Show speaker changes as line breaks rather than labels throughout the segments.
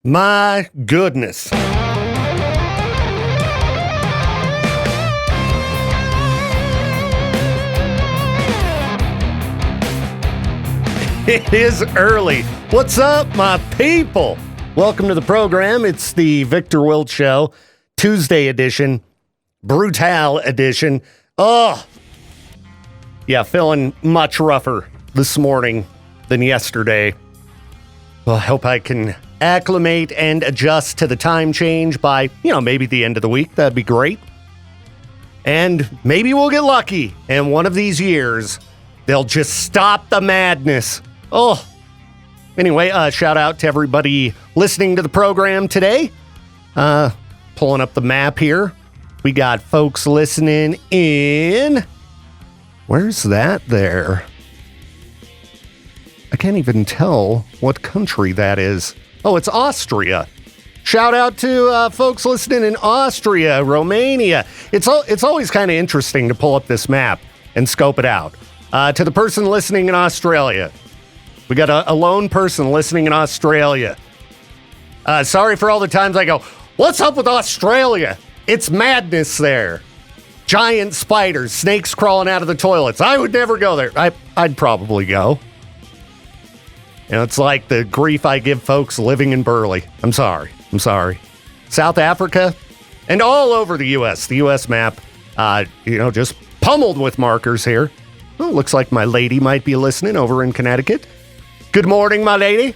My goodness. It is early. What's up, my people? Welcome to the program. It's the Viktor Wilt Show, Tuesday edition, Brutal edition. Oh, yeah, feeling much rougher this morning than yesterday. Well, I hope I can acclimate and adjust to the time change by, maybe the end of the week. That'd be great. And maybe we'll get lucky, and one of these years, they'll just stop the madness. Oh, anyway, shout out to everybody listening to the program today. Pulling up the map here. We got folks listening in. Where's that there? I can't even tell what country that is. Oh, it's Austria. Shout out to folks listening in Austria, Romania. It's always kind of interesting to pull up this map and scope it out. To the person listening in Australia. We got a lone person listening in Australia. Sorry for all the times I go, what's up with Australia? It's madness there. Giant spiders, snakes crawling out of the toilets. I would never go there. I'd probably go. It's like the grief I give folks living in Burley. I'm sorry. South Africa and all over the U.S. The U.S. map, just pummeled with markers here. Well, looks like my lady might be listening over in Connecticut. Good morning, my lady.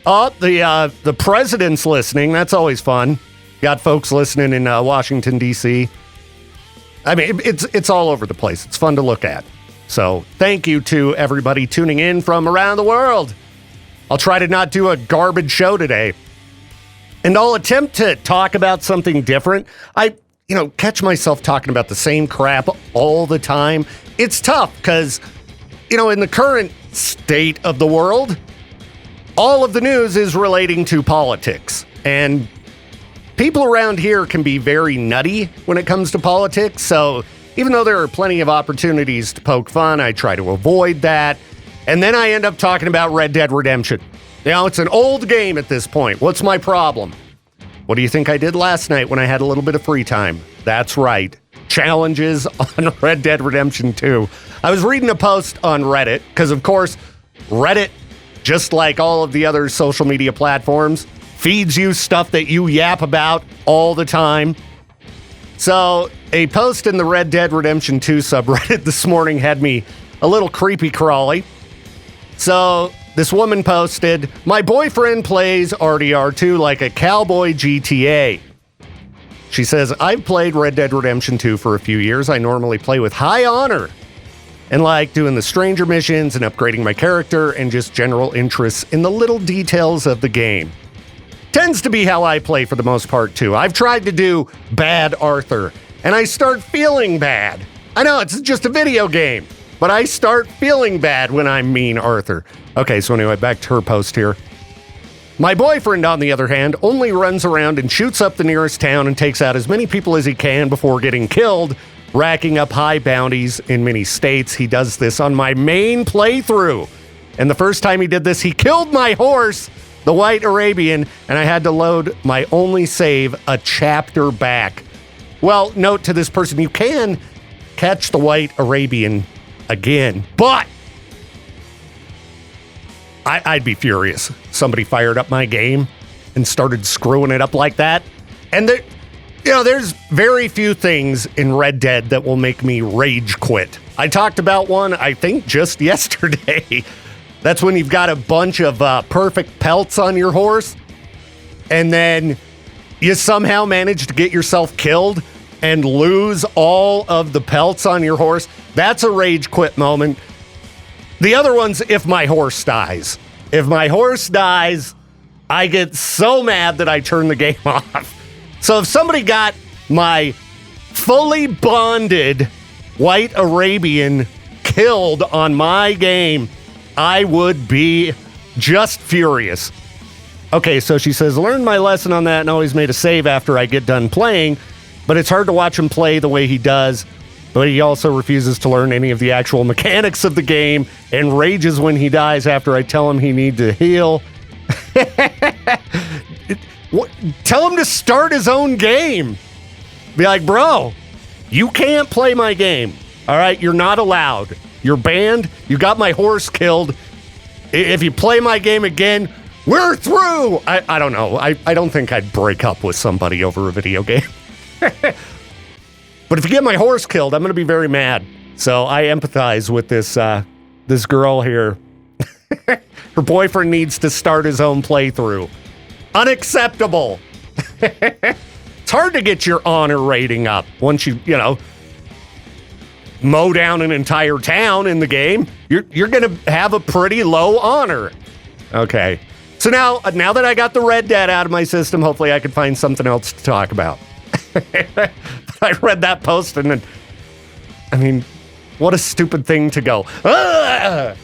Oh, the president's listening. That's always fun. Got folks listening in Washington, D.C. I mean, it's all over the place. It's fun to look at. So thank you to everybody tuning in from around the world. I'll try to not do a garbage show today. And I'll attempt to talk about something different. I catch myself talking about the same crap all the time. It's tough because, in the current state of the world, all of the news is relating to politics. And people around here can be very nutty when it comes to politics. So even though there are plenty of opportunities to poke fun, I try to avoid that. And then I end up talking about Red Dead Redemption. It's an old game at this point. What's my problem? What do you think I did last night when I had a little bit of free time? That's right. Challenges on Red Dead Redemption 2. I was reading a post on Reddit, because of course, Reddit, just like all of the other social media platforms, feeds you stuff that you yap about all the time. So a post in the Red Dead Redemption 2 subreddit this morning had me a little creepy crawly. So this woman posted, my boyfriend plays RDR2 like a cowboy GTA. She says, I've played Red Dead Redemption 2 for a few years. I normally play with high honor and like doing the stranger missions and upgrading my character and just general interests in the little details of the game. Tends to be how I play for the most part, too. I've tried to do bad Arthur, and I start feeling bad. I know, it's just a video game, but I start feeling bad when I'm mean Arthur. Okay, so anyway, back to her post here. My boyfriend, on the other hand, only runs around and shoots up the nearest town and takes out as many people as he can before getting killed, racking up high bounties in many states. He does this on my main playthrough. And the first time he did this, he killed my horse, the White Arabian, and I had to load my only save a chapter back. Well, note to this person, you can catch the White Arabian again, but I'd be furious. Somebody fired up my game and started screwing it up like that. And there's very few things in Red Dead that will make me rage quit. I talked about one, I think, just yesterday. That's when you've got a bunch of perfect pelts on your horse, and then you somehow manage to get yourself killed and lose all of the pelts on your horse. That's a rage quit moment. The other one's if my horse dies. If my horse dies, I get so mad that I turn the game off. So if somebody got my fully bonded White Arabian killed on my game, I would be just furious. Okay, so she says, learned my lesson on that and always made a save after I get done playing, but it's hard to watch him play the way he does. But he also refuses to learn any of the actual mechanics of the game and rages when he dies after I tell him he needs to heal. Tell him to start his own game. Be like, bro, you can't play my game. All right, you're not allowed. You're banned. You got my horse killed. If you play my game again, we're through. I don't know. I don't think I'd break up with somebody over a video game. But if you get my horse killed, I'm going to be very mad. So I empathize with this girl here. Her boyfriend needs to start his own playthrough. Unacceptable. It's hard to get your honor rating up once you mow down an entire town in the game. You're going to have a pretty low honor. Okay. So now that I got the Red Dead out of my system, hopefully I can find something else to talk about. I read that post and then, I mean, what a stupid thing to go. Ah!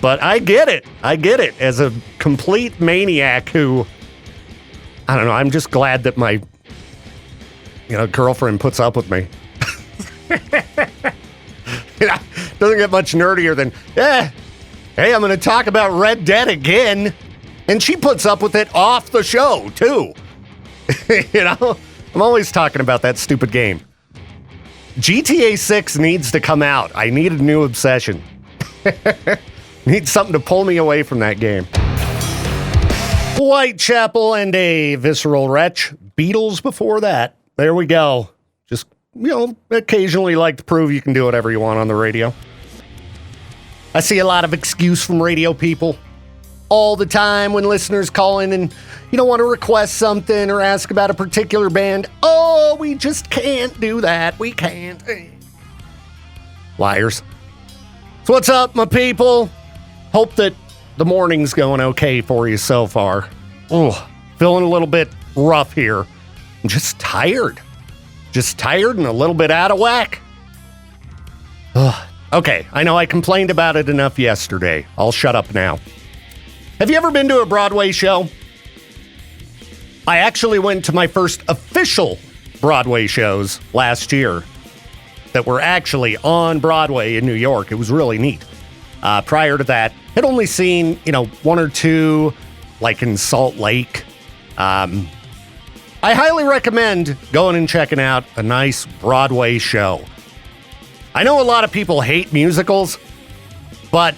But I get it. As a complete maniac who, I don't know, I'm just glad that my, girlfriend puts up with me. Doesn't get much nerdier than, hey, I'm going to talk about Red Dead again. And she puts up with it off the show, too. I'm always talking about that stupid game. GTA 6 needs to come out. I need a new obsession. Need something to pull me away from that game. Whitechapel and a visceral wretch. Beatles before that. There we go. Just, occasionally like to prove you can do whatever you want on the radio. I see a lot of excuse from radio people all the time when listeners call in and, want to request something or ask about a particular band. Oh, we just can't do that. We can't. Liars. So what's up, my people? Hope that the morning's going okay for you so far. Oh, feeling a little bit rough here. I'm just tired. And a little bit out of whack. Ugh. Okay, I know I complained about it enough yesterday. I'll shut up now. Have you ever been to a Broadway show? I actually went to my first official Broadway shows last year that were actually on Broadway in New York. It was really neat. Prior to that, I'd only seen, one or two, like in Salt Lake. I highly recommend going and checking out a nice Broadway show. I know a lot of people hate musicals, but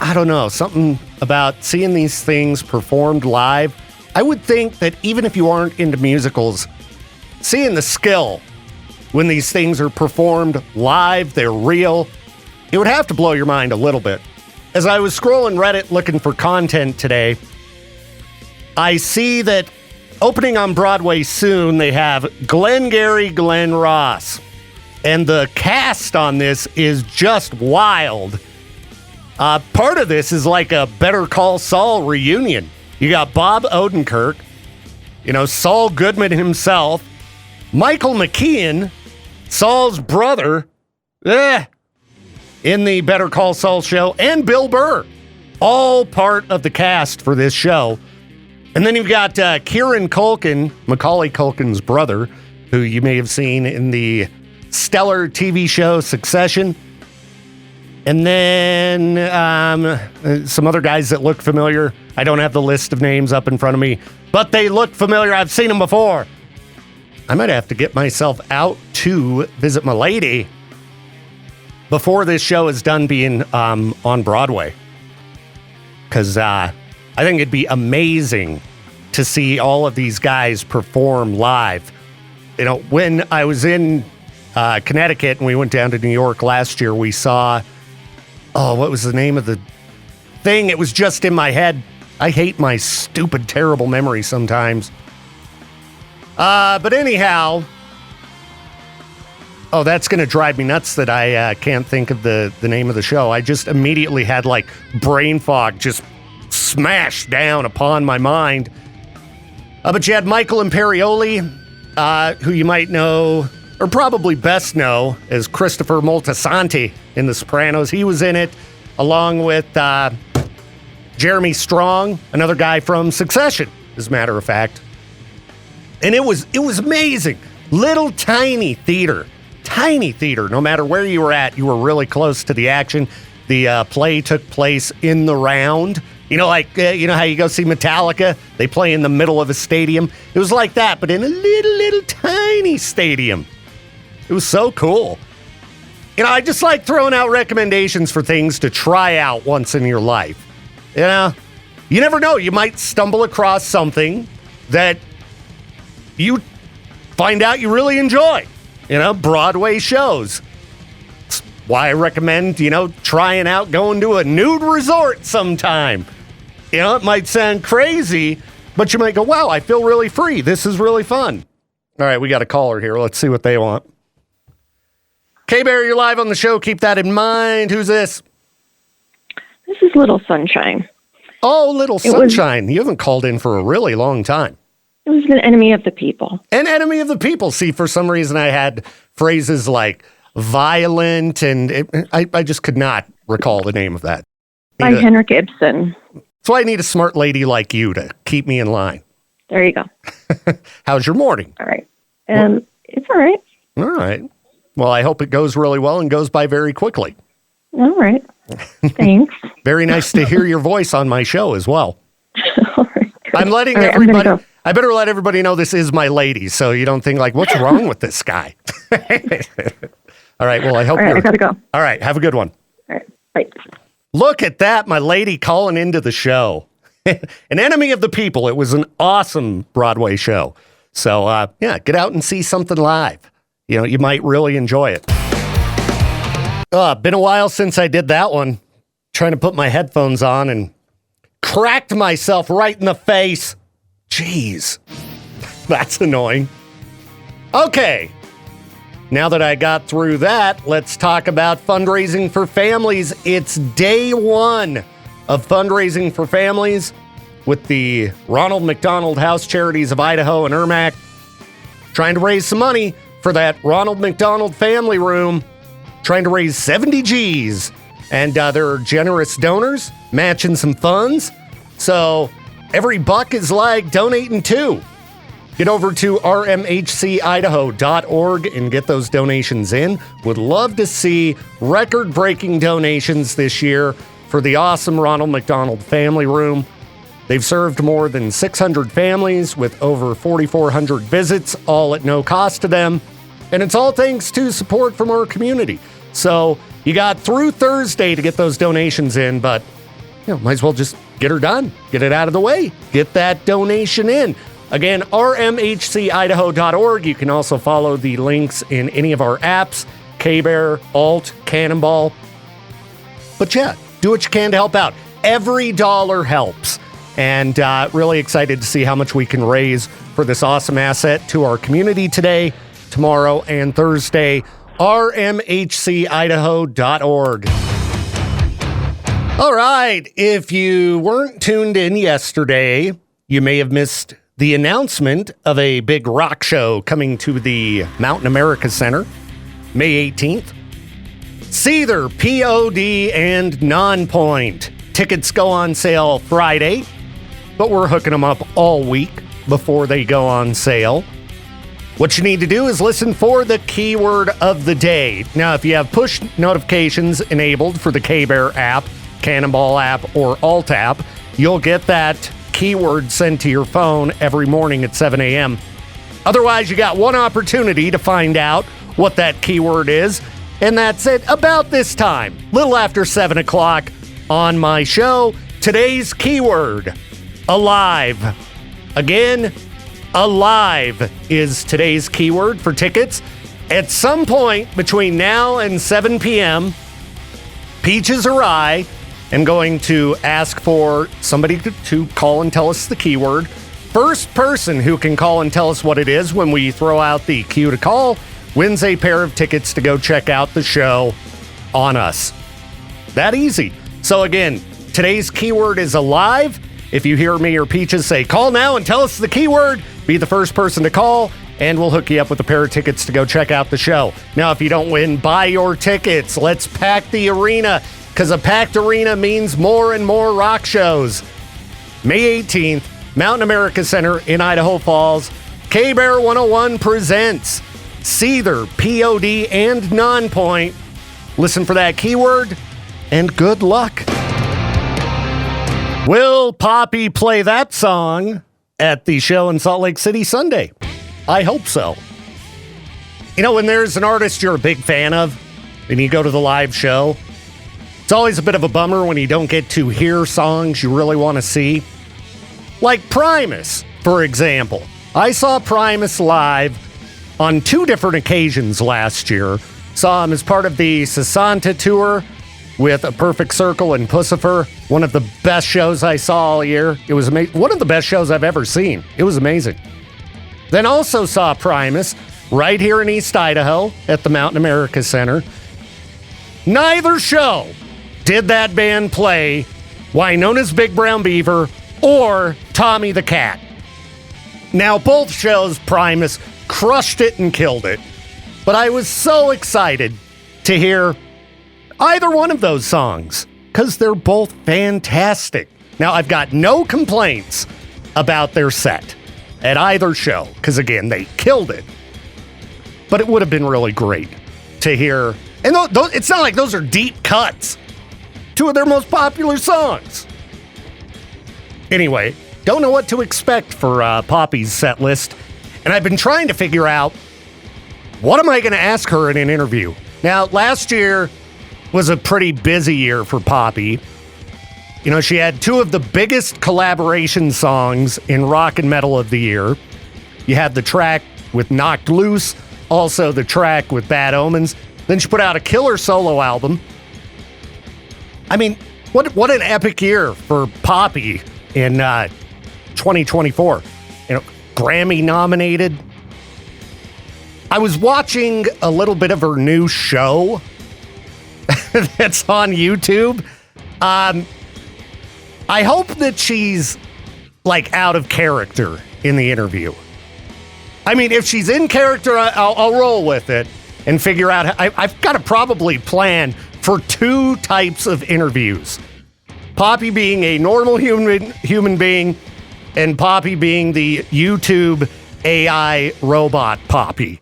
I don't know, something about seeing these things performed live. I would think that even if you aren't into musicals, seeing the skill when these things are performed live, they're real, it would have to blow your mind a little bit. As I was scrolling Reddit looking for content today, I see that opening on Broadway soon, they have Glengarry Glen Ross. And the cast on this is just wild. Part of this is like a Better Call Saul reunion. You got Bob Odenkirk, Saul Goodman himself, Michael McKean, Saul's brother, in the Better Call Saul show, and Bill Burr, all part of the cast for this show. And then you've got Kieran Culkin, Macaulay Culkin's brother, who you may have seen in the stellar TV show Succession. And then some other guys that look familiar. I don't have the list of names up in front of me, but they look familiar. I've seen them before. I might have to get myself out to visit my lady before this show is done being on Broadway. Because I think it'd be amazing to see all of these guys perform live. When I was in Connecticut and we went down to New York last year, we saw... Oh, what was the name of the thing? It was just in my head. I hate my stupid, terrible memory sometimes. But anyhow... Oh, that's going to drive me nuts that I can't think of the name of the show. I just immediately had, brain fog just smashed down upon my mind. But you had Michael Imperioli, who you might know... or probably best know as Christopher Moltisanti in The Sopranos. He was in it, along with Jeremy Strong, another guy from Succession, as a matter of fact. And it was amazing. Little tiny theater. No matter where you were at, you were really close to the action. The play took place in the round, You know how you go see Metallica? They play in the middle of a stadium. It was like that, but in a little tiny stadium. It was so cool. I just like throwing out recommendations for things to try out once in your life. You never know. You might stumble across something that you find out you really enjoy. Broadway shows. That's why I recommend, trying out going to a nude resort sometime. It might sound crazy, but you might go, wow, I feel really free. This is really fun. All right, we got a caller here. Let's see what they want. K-Bear, you're live on the show. Keep that in mind. Who's this?
This is Little Sunshine.
Oh, Little Sunshine. You haven't called in for a really long time.
It was an enemy of the people.
An enemy of the people. See, for some reason I had phrases like violent, and I just could not recall the name of that.
By Henrik Ibsen.
That's why I need a smart lady like you to keep me in line.
There you go.
How's your morning?
All right. It's all right.
All right. Well, I hope it goes really well and goes by very quickly.
All right. Thanks.
Very nice to hear your voice on my show as well.
All right. Good.
I'm letting everybody... I better let everybody know this is my lady, so you don't think like, what's wrong with this guy? All right, well, I hope
I gotta go.
All right, have a good one.
All right, bye.
Look at that, my lady calling into the show. An enemy of the people. It was an awesome Broadway show. So, get out and see something live. You might really enjoy it. Been a while since I did that one. Trying to put my headphones on and cracked myself right in the face. Jeez, that's annoying. Okay, now that I got through that, let's talk about Fundraising for Families. It's day one of Fundraising for Families with the Ronald McDonald House Charities of Idaho and EIRMC, trying to raise some money for that Ronald McDonald Family Room, trying to raise 70 G's. And there are generous donors matching some funds. So every buck is like donating too. Get over to rmhcidaho.org and get those donations in. Would love to see record-breaking donations this year for the awesome Ronald McDonald Family Room. They've served more than 600 families with over 4,400 visits, all at no cost to them. And it's all thanks to support from our community. So you got through Thursday to get those donations in, but might as well just get her done. Get it out of the way. Get that donation in. Again, rmhcidaho.org. You can also follow the links in any of our apps, K-Bear, Alt, Cannonball. But do what you can to help out. Every dollar helps. And really excited to see how much we can raise for this awesome asset to our community today, tomorrow, and Thursday. rmhcidaho.org. All right, if you weren't tuned in yesterday, you may have missed the announcement of a big rock show coming to the Mountain America Center, May 18th. Seether, P.O.D, and Nonpoint. Tickets go on sale Friday, but we're hooking them up all week before they go on sale. What you need to do is listen for the keyword of the day. Now, if you have push notifications enabled for the K-Bear app, Cannonball app, or Alt app, you'll get that keyword sent to your phone every morning at 7 a.m. Otherwise, you got one opportunity to find out what that keyword is, and that's it about this time, little after 7 o'clock on my show. Today's keyword, alive. Again, alive is today's keyword for tickets. At some point between now and 7 p.m., Peaches or I am going to ask for somebody to call and tell us the keyword. First person who can call and tell us what it is when we throw out the cue to call wins a pair of tickets to go check out the show on us. That easy. So again, today's keyword is alive. If you hear me or Peaches say, call now and tell us the keyword, be the first person to call, and we'll hook you up with a pair of tickets to go check out the show. Now, if you don't win, buy your tickets. Let's pack the arena, because a packed arena means more and more rock shows. May 18th, Mountain America Center in Idaho Falls. K-Bear 101 presents Seether, P.O.D, and Nonpoint. Listen for that keyword, and good luck. Will Poppy play that song at the show in Salt Lake City Sunday? I hope so. You know, when there's an artist you're a big fan of and you go to the live show, it's always a bit of a bummer when you don't get to hear songs you really want to see. Like Primus, for example. I saw Primus live on 2 different occasions last year. Saw him as part of the Sasanta tour with A Perfect Circle and Pussifer. One of the best shows I saw all year. It was amazing. One of the best shows I've ever seen. It was amazing. Then also saw Primus right here in East Idaho at the Mountain America Center. Neither show did that band play Wynona's Big Brown Beaver or Tommy the Cat. Now, both shows, Primus crushed it and killed it. But I was so excited to hear either one of those songs because they're both fantastic. Now, I've got no complaints about their set at either show because, again, they killed it. But it would have been really great to hear. And it's not like those are deep cuts. 2 of their most popular songs. Anyway, don't know what to expect for Poppy's set list. And I've been trying to figure out, what am I going to ask her in an interview? Now, last year was a pretty busy year for Poppy. You know, she had 2 of the biggest collaboration songs in rock and metal of the year. You had the track with Knocked Loose, also the track with Bad Omens. Then she put out a killer solo album. I mean, what an epic year for Poppy in 2024. You know, Grammy nominated. I was watching a little bit of her new show that's on YouTube. I hope that she's like out of character in the interview. I mean, if she's in character, I'll roll with it and figure out. I've got to probably plan for 2 types of interviews. Poppy being a normal human being and Poppy being the YouTube AI robot Poppy.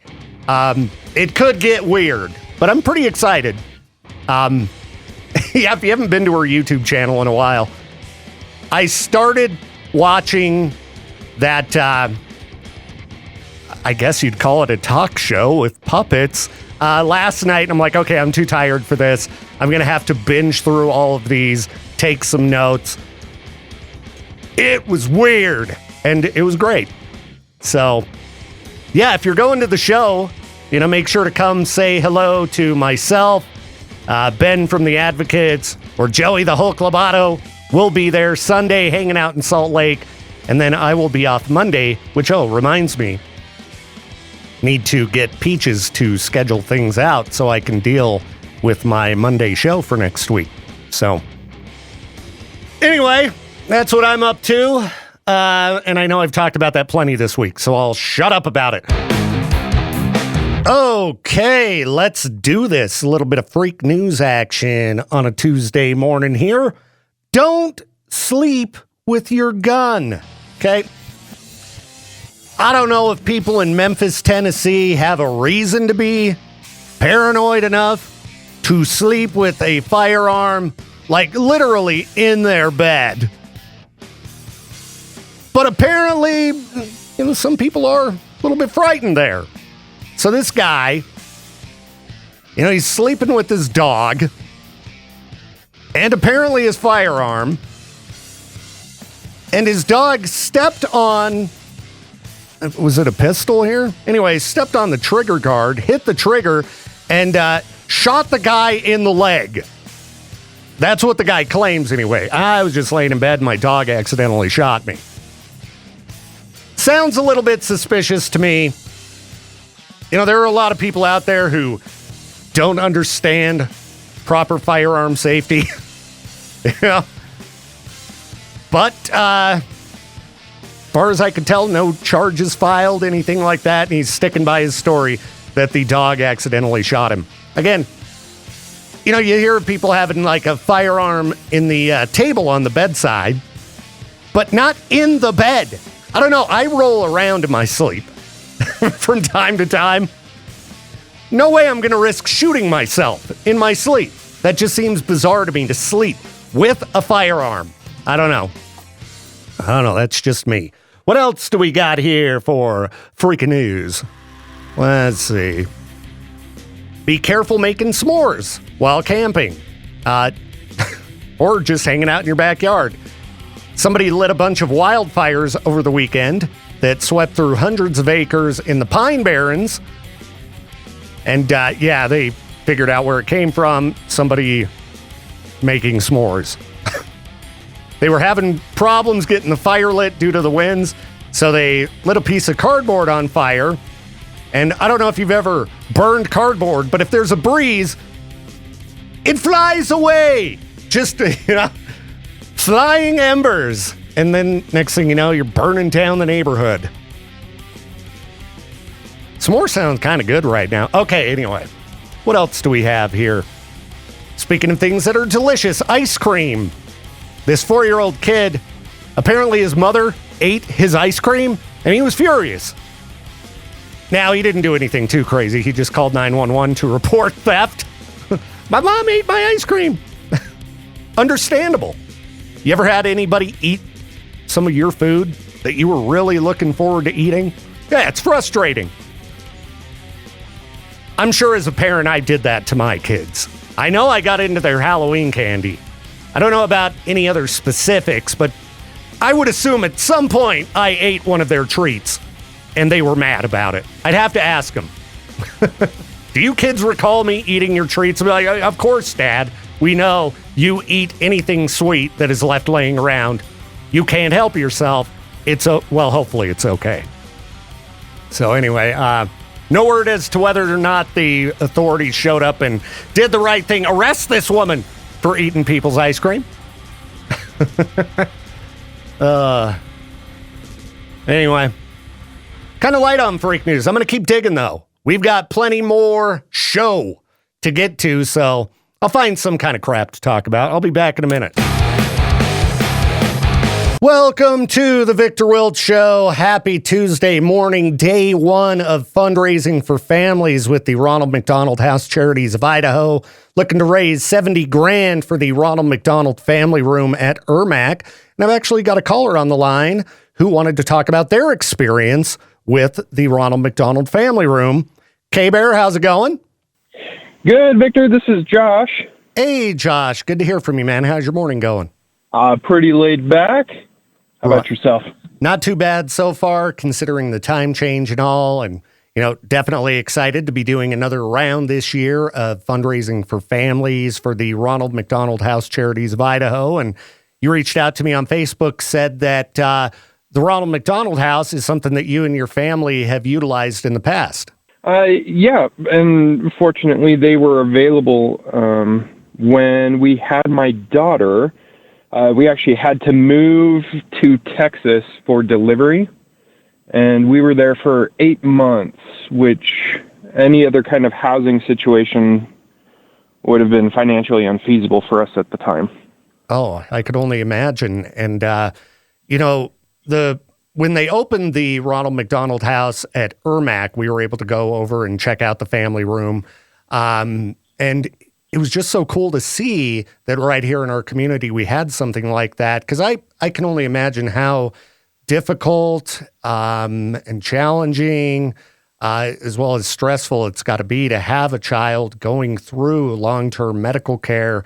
It could get weird, but I'm pretty excited. Yeah, if you haven't been to her YouTube channel in a while, I started watching that, I guess you'd call it a talk show with puppets, last night. And I'm like, okay, I'm too tired for this. I'm going to have to binge through all of these, take some notes. It was weird, and it was great. So, yeah, if you're going to the show, you know, make sure to come say hello to myself, Ben from the Advocates, or Joey the Hulk Lobato. We'll be there Sunday hanging out in Salt Lake, and then I will be off Monday, which, reminds me, need to get Peaches to schedule things out so I can deal with my Monday show for next week. So, anyway, that's what I'm up to. And I know I've talked about that plenty this week, so I'll shut up about it. Okay, let's do this. A little bit of freak news action on a Tuesday morning here. Don't sleep with your gun, okay? I don't know if people in Memphis, Tennessee have a reason to be paranoid enough to sleep with a firearm, like literally in their bed. But apparently, you know, some people are a little bit frightened there. So this guy, you know, he's sleeping with his dog and apparently his firearm. And his dog stepped on, was it a pistol here? Anyway, stepped on the trigger guard, hit the trigger, and shot the guy in the leg. That's what the guy claims anyway. I was just laying in bed and my dog accidentally shot me. Sounds a little bit suspicious to me. You know, there are a lot of people out there who don't understand proper firearm safety. Yeah. But, as far as I could tell, no charges filed, anything like that. And he's sticking by his story that the dog accidentally shot him. Again, you know, you hear of people having like a firearm in the table on the bedside, but not in the bed. I don't know. I roll around in my sleep from time to time. No way I'm going to risk shooting myself in my sleep. That just seems bizarre to me, to sleep with a firearm. I don't know. That's just me. What else do we got here for freaking news? Let's see. Be careful making s'mores while camping. Or just hanging out in your backyard. Somebody lit a bunch of wildfires over the weekend that swept through hundreds of acres in the Pine Barrens. And they figured out where it came from. Somebody making s'mores. They were having problems getting the fire lit due to the winds, so they lit a piece of cardboard on fire. And I don't know if you've ever burned cardboard, but if there's a breeze, it flies away. Just, flying embers. And then next thing you know, you're burning down the neighborhood. S'more sounds kind of good right now. Okay, anyway, what else do we have here? Speaking of things that are delicious, ice cream. This 4-year-old kid, apparently his mother ate his ice cream, and he was furious. Now, he didn't do anything too crazy. He just called 911 to report theft. My mom ate my ice cream. Understandable. You ever had anybody eat some of your food that you were really looking forward to eating? Yeah, it's frustrating. I'm sure as a parent, I did that to my kids. I know I got into their Halloween candy. I don't know about any other specifics, but I would assume at some point I ate one of their treats and they were mad about it. I'd have to ask them. Do you kids recall me eating your treats? I'd be like, of course, Dad. We know you eat anything sweet that is left laying around. You can't help yourself. Hopefully it's okay. So anyway, no word as to whether or not the authorities showed up and did the right thing. Arrest this woman for eating people's ice cream. Anyway, kind of light on freak news. I'm going to keep digging, though. We've got plenty more show to get to, so I'll find some kind of crap to talk about. I'll be back in a minute. Welcome to the Viktor Wilt Show. Happy Tuesday morning, day one of Fundraising for Families with the Ronald McDonald House Charities of Idaho, looking to raise $70,000 for the Ronald McDonald Family Room at EIRMC. And I've actually got a caller on the line who wanted to talk about their experience with the Ronald McDonald Family Room. K-Bear, how's it going?
Good, Victor. This is Josh.
Hey, Josh. Good to hear from you, man. How's your morning going?
Pretty laid back. How about yourself?
Not too bad so far, considering the time change and all. And, definitely excited to be doing another round this year of fundraising for families for the Ronald McDonald House Charities of Idaho. And you reached out to me on Facebook, said that the Ronald McDonald House is something that you and your family have utilized in the past.
Yeah, and fortunately they were available when we had my daughter. We actually had to move to Texas for delivery, and we were there for 8 months, which any other kind of housing situation would have been financially unfeasible for us at the time.
Oh, I could only imagine. And, when they opened the Ronald McDonald House at EIRMC, we were able to go over and check out the family room. And it was just so cool to see that right here in our community, we had something like that. Because I can only imagine how difficult and challenging, as well as stressful it's got to be to have a child going through long-term medical care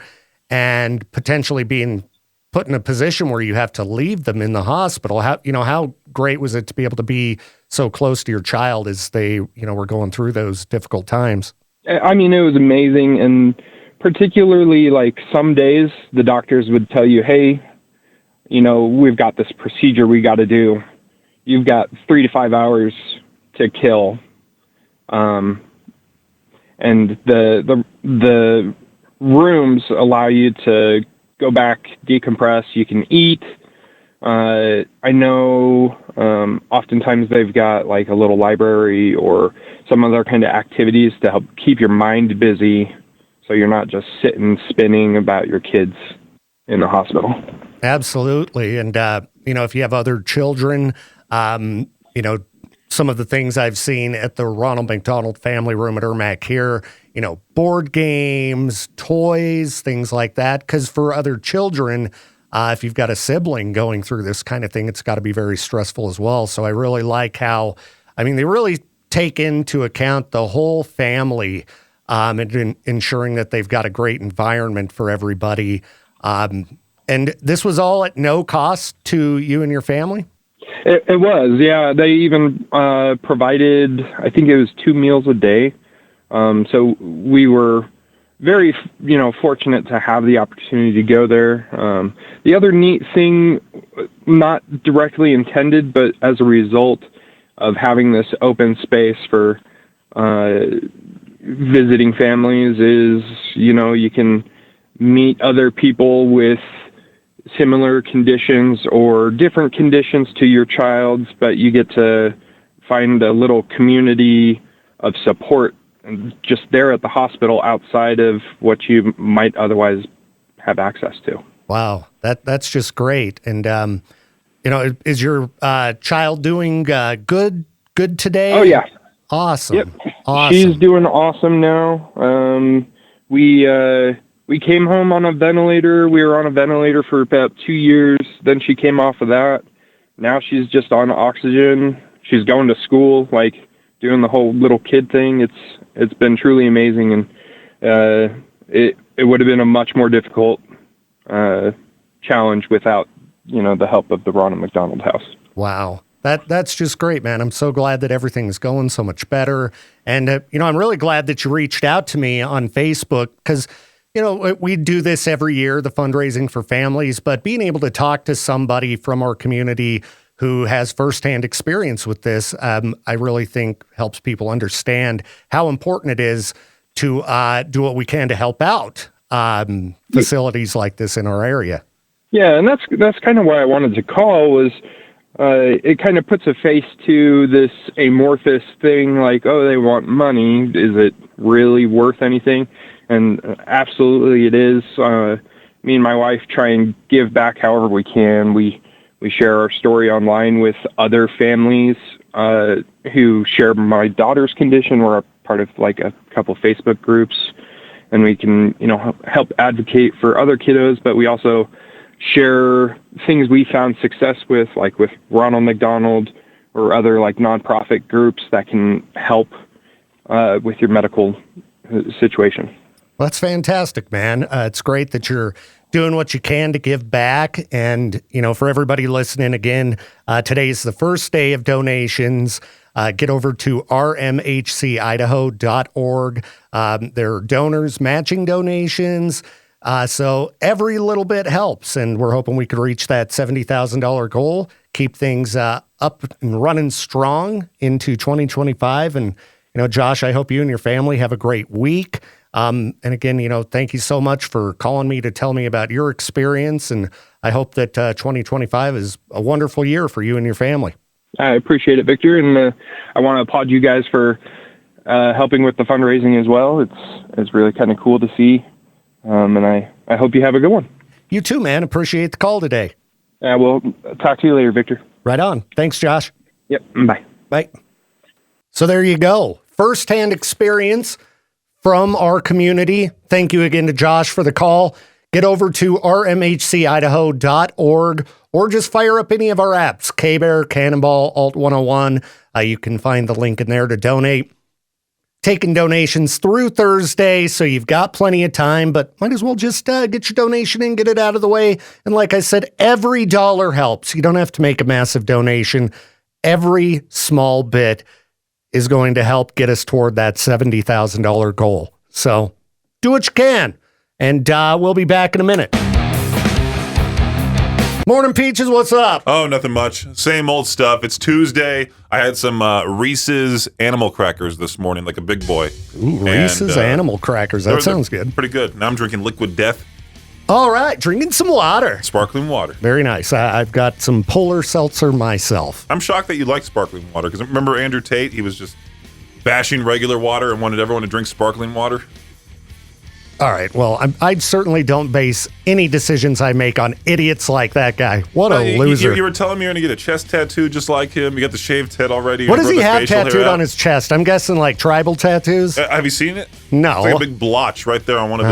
and potentially being put in a position where you have to leave them in the hospital. How great was it to be able to be so close to your child as they, were going through those difficult times?
I mean, it was amazing. And particularly like some days the doctors would tell you, hey, we've got this procedure we got to do. You've got 3 to 5 hours to kill. And the rooms allow you to go back, decompress. You can eat. I know oftentimes they've got like a little library or some other kind of activities to help keep your mind busy so you're not just sitting spinning about your kids in the hospital.
Absolutely. And, if you have other children, some of the things I've seen at the Ronald McDonald Family Room at EIRMC here, board games, toys, things like that. Because for other children, If you've got a sibling going through this kind of thing, it's got to be very stressful as well. So I really like how, they really take into account the whole family and ensuring that they've got a great environment for everybody. And this was all at no cost to you and your family?
It was, yeah. They even provided, I think it was 2 meals a day. So we were very, fortunate to have the opportunity to go there. The other neat thing, not directly intended, but as a result of having this open space for visiting families is, you can meet other people with similar conditions or different conditions to your child's, but you get to find a little community of support just there at the hospital outside of what you might otherwise have access to.
Wow, that's just great. And is your child doing good today?
Oh yeah,
awesome.
Yep,
awesome.
She's doing awesome now. We came home on a ventilator. We were on a ventilator for about 2 years. Then she came off of that. Now she's just on oxygen. She's going to school, like doing the whole little kid thing. It's been truly amazing, and it would have been a much more difficult challenge without the help of the Ronald McDonald House.
Wow. That's just great, man. I'm so glad that everything's going so much better. And, I'm really glad that you reached out to me on Facebook because, we do this every year, the Fundraising for Families, but being able to talk to somebody from our community who has firsthand experience with this, I really think helps people understand how important it is to do what we can to help out facilities like this in our area.
Yeah, and that's kind of why I wanted to call was it kind of puts a face to this amorphous thing like, oh, they want money. Is it really worth anything? And absolutely it is. Me and my wife try and give back however we can. We share our story online with other families who share my daughter's condition. We're a part of like a couple Facebook groups, and we can, help advocate for other kiddos, but we also share things we found success with, like with Ronald McDonald or other like nonprofit groups that can help with your medical situation.
Well, that's fantastic, man. It's great that you're doing what you can to give back. And, for everybody listening again, today is the first day of donations. Get over to rmhcidaho.org. There are donors matching donations. So every little bit helps. And we're hoping we could reach that $70,000 goal, keep things up and running strong into 2025. And, Josh, I hope you and your family have a great week. And again, thank you so much for calling me to tell me about your experience. And I hope that 2025 is a wonderful year for you and your family.
I appreciate it, Victor. And I want to applaud you guys for helping with the fundraising as well. It's really kind of cool to see. And I hope you have a good one.
You too, man. Appreciate the call today.
We'll talk to you later, Victor.
Right on. Thanks, Josh.
Yep. Bye.
Bye. So there you go. Firsthand experience from our community. Thank you again to Josh for the call. Get over to rmhcidaho.org or just fire up any of our apps, K-Bear, Cannonball, Alt 101. You can find the link in there to donate. Taking donations through Thursday, so you've got plenty of time, but might as well just get your donation in, get it out of the way. And like I said, every dollar helps. You don't have to make a massive donation. Every small bit is going to help get us toward that $70,000 goal. So do what you can, and we'll be back in a minute. Morning, Peaches. What's up?
Oh, nothing much. Same old stuff. It's Tuesday. I had some Reese's animal crackers this morning, like a big boy.
Ooh, Reese's animal crackers. That sounds good.
Pretty good. Now I'm drinking Liquid Death.
All right, drinking some water.
Sparkling water.
Very nice. I've got some Polar Seltzer myself.
I'm shocked that you like sparkling water, because remember Andrew Tate? He was just bashing regular water and wanted everyone to drink sparkling water.
All right. Well, I certainly don't base any decisions I make on idiots like that guy. What a loser.
You were telling me you're going to get a chest tattoo just like him. You got the shaved head already.
What does he have tattooed on his chest? I'm guessing like tribal tattoos.
Have you seen it?
No.
It's like a big blotch right there on one of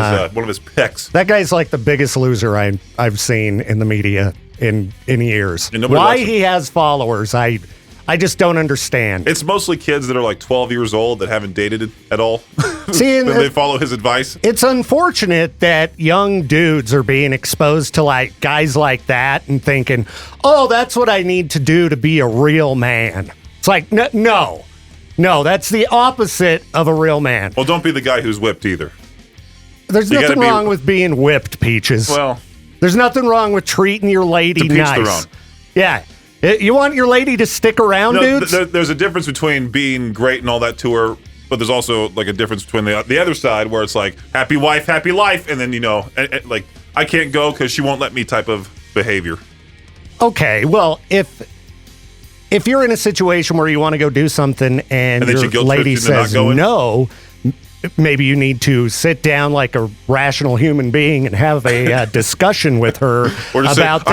his pecs.
That guy's like the biggest loser I've seen in the media in years. Why he has followers, I just don't understand.
It's mostly kids that are like 12 years old that haven't dated at all.
See, and
they follow his advice.
It's unfortunate that young dudes are being exposed to like guys like that and thinking, oh, that's what I need to do to be a real man. It's like, no, that's the opposite of a real man.
Well, don't be the guy who's whipped either.
There's nothing wrong with being whipped, Peaches.
Well,
there's nothing wrong with treating your lady nice.
Their own.
Yeah. You want your lady to stick around, dudes?
There's a difference between being great and all that to her, but there's also like a difference between the other side where it's like happy wife, happy life, and then like I can't go because she won't let me type of behavior.
Okay, well if you're in a situation where you want to go do something and your lady says no, maybe you need to sit down like a rational human being and have a discussion with her about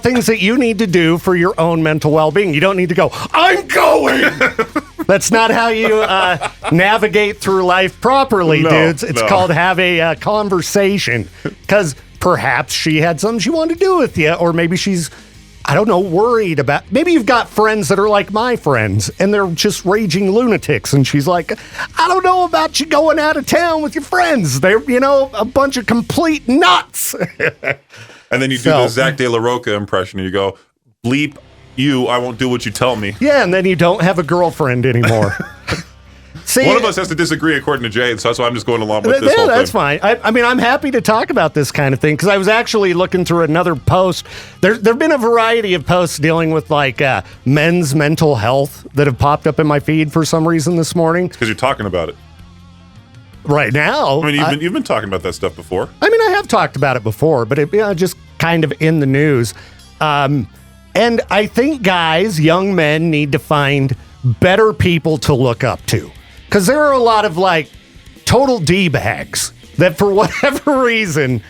things that you need to do for your own mental well-being. You don't need to go, I'm going! That's not how you navigate through life properly, dudes. It's called have a conversation. Because perhaps she had something she wanted to do with you, or maybe she's, I don't know, worried about. Maybe you've got friends that are like my friends, and they're just raging lunatics, and she's like, I don't know about you going out of town with your friends. They're, a bunch of complete nuts.
And then you do the Zach De La Roca impression, and you go, bleep you, I won't do what you tell me.
Yeah, and then you don't have a girlfriend anymore. See,
one of us has to disagree according to Jade, so that's why I'm just going along with this whole thing.
That's fine. I mean, I'm happy to talk about this kind of thing, because I was actually looking through another post. There have been a variety of posts dealing with, like, men's mental health that have popped up in my feed for some reason this morning.
It's because you're talking about it.
Right now.
I mean, you've been talking about that stuff before.
I mean, I have talked about it before, but it just kind of in the news. And I think guys, young men, need to find better people to look up to. Because there are a lot of, like, total D-bags that for whatever reason,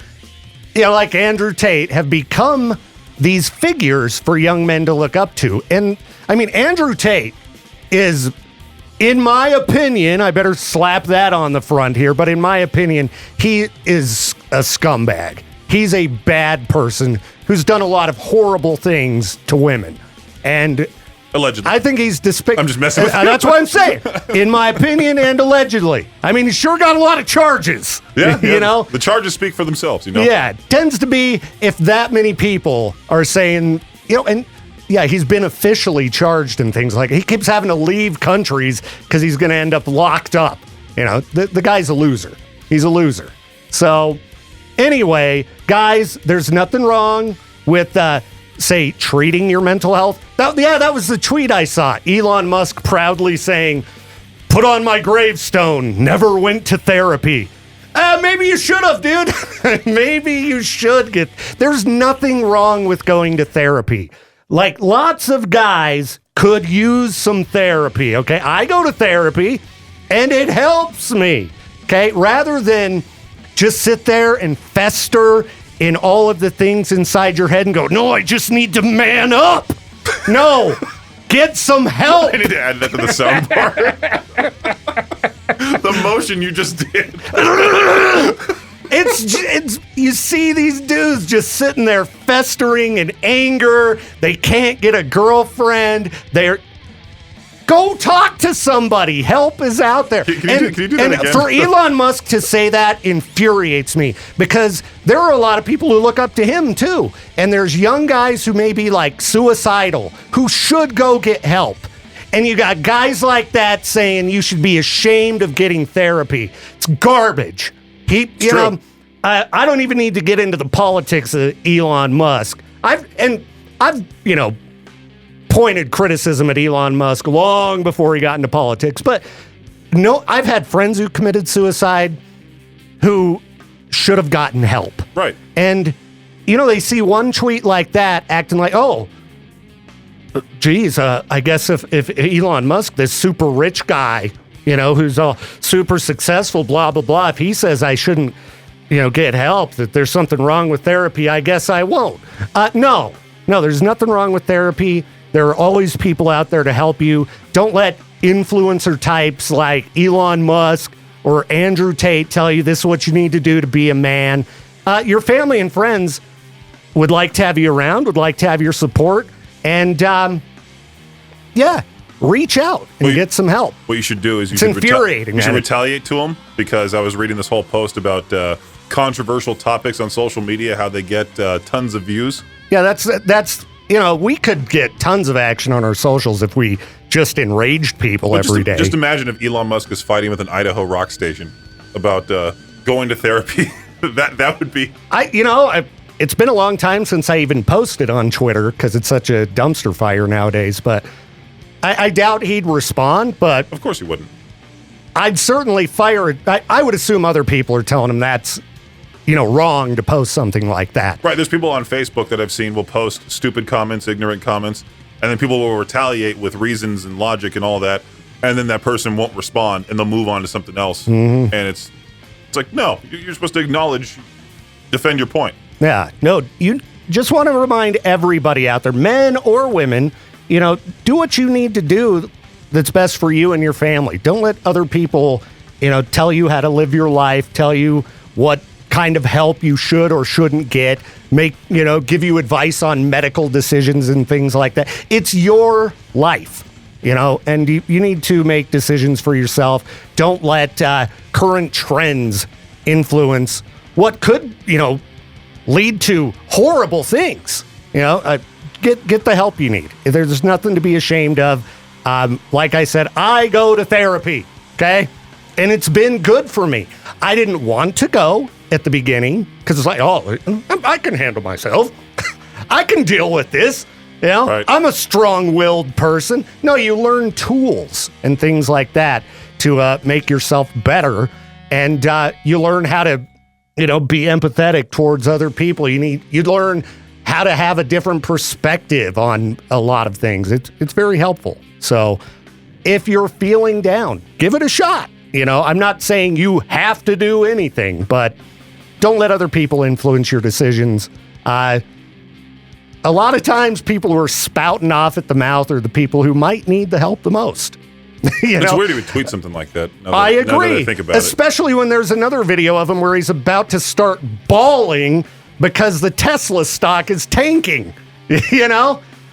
like Andrew Tate, have become these figures for young men to look up to. And, I mean, Andrew Tate is, in my opinion, I better slap that on the front here, but in my opinion, he is a scumbag. He's a bad person who's done a lot of horrible things to women. And
allegedly.
I think he's despicable.
I'm just messing with you.
That's what I'm saying. In my opinion, and allegedly. I mean, he's sure got a lot of charges.
Yeah.
The
charges speak for themselves,
Yeah. It tends to be if that many people are saying, and yeah, he's been officially charged and things like that. He keeps having to leave countries because he's going to end up locked up. The guy's a loser. He's a loser. So anyway, guys, there's nothing wrong with, say, treating your mental health. That was the tweet I saw. Elon Musk proudly saying, put on my gravestone, never went to therapy. Maybe you should have, dude. Maybe you should there's nothing wrong with going to therapy. Like, lots of guys could use some therapy, okay? I go to therapy, and it helps me, okay? Rather than just sit there and fester in all of the things inside your head and go, no, I just need to man up. No, get some help.
I need to add that to the soundboard. The motion you just did.
It's you see these dudes just sitting there festering in anger. They can't get a girlfriend. Go talk to somebody. Help is out there.
Can you do that again?
For Elon Musk to say that infuriates me, because there are a lot of people who look up to him too. And there's young guys who may be like suicidal who should go get help. And you got guys like that saying you should be ashamed of getting therapy. It's garbage. I don't even need to get into the politics of Elon Musk. I've pointed criticism at Elon Musk long before he got into politics. But no, I've had friends who committed suicide who should have gotten help.
Right.
And, they see one tweet like that acting like, oh, geez, I guess if Elon Musk, this super rich guy, who's all super successful, blah, blah, blah, if he says I shouldn't, get help, that there's something wrong with therapy, I guess I won't. No, there's nothing wrong with therapy. There are always people out there to help you. Don't let influencer types like Elon Musk or Andrew Tate tell you this is what you need to do to be a man. Your family and friends would like to have you around, would like to have your support, and reach out and get some help.
What you should do is
you should
retaliate to them, because I was reading this whole post about controversial topics on social media, how they get tons of views.
Yeah, that's we could get tons of action on our socials if we just enraged people every day.
Just imagine if Elon Musk is fighting with an Idaho rock station about going to therapy. that would be...
It's been a long time since I even posted on Twitter because it's such a dumpster fire nowadays, but I doubt he'd respond, but...
Of course he wouldn't.
I'd certainly fire it. I would assume other people are telling him that's, wrong to post something like that.
Right, there's people on Facebook that I've seen will post stupid comments, ignorant comments, and then people will retaliate with reasons and logic and all that, and then that person won't respond, and they'll move on to something else.
Mm-hmm.
And it's like, no, you're supposed to defend your point.
Yeah, no, you just want to remind everybody out there, men or women, do what you need to do that's best for you and your family. Don't let other people, tell you how to live your life, tell you what kind of help you should or shouldn't get, give you advice on medical decisions and things like that. It's your life, and you need to make decisions for yourself. Don't let current trends influence what could, lead to horrible things. Get the help you need. There's nothing to be ashamed of. Like I said, I go to therapy, okay? And it's been good for me. I didn't want to go at the beginning because it's like, oh, I can handle myself. I can deal with this.
Right.
I'm a strong-willed person. No, you learn tools and things like that to make yourself better. And you learn how to, be empathetic towards other people. You learn how to have a different perspective on a lot of things. It's very helpful. So if you're feeling down, give it a shot. I'm not saying you have to do anything, but don't let other people influence your decisions. A lot of times people who are spouting off at the mouth are the people who might need the help the most.
It's weird he would tweet something like that.
I agree.
Now that I think about
especially when there's another video of him where he's about to start bawling because the Tesla stock is tanking.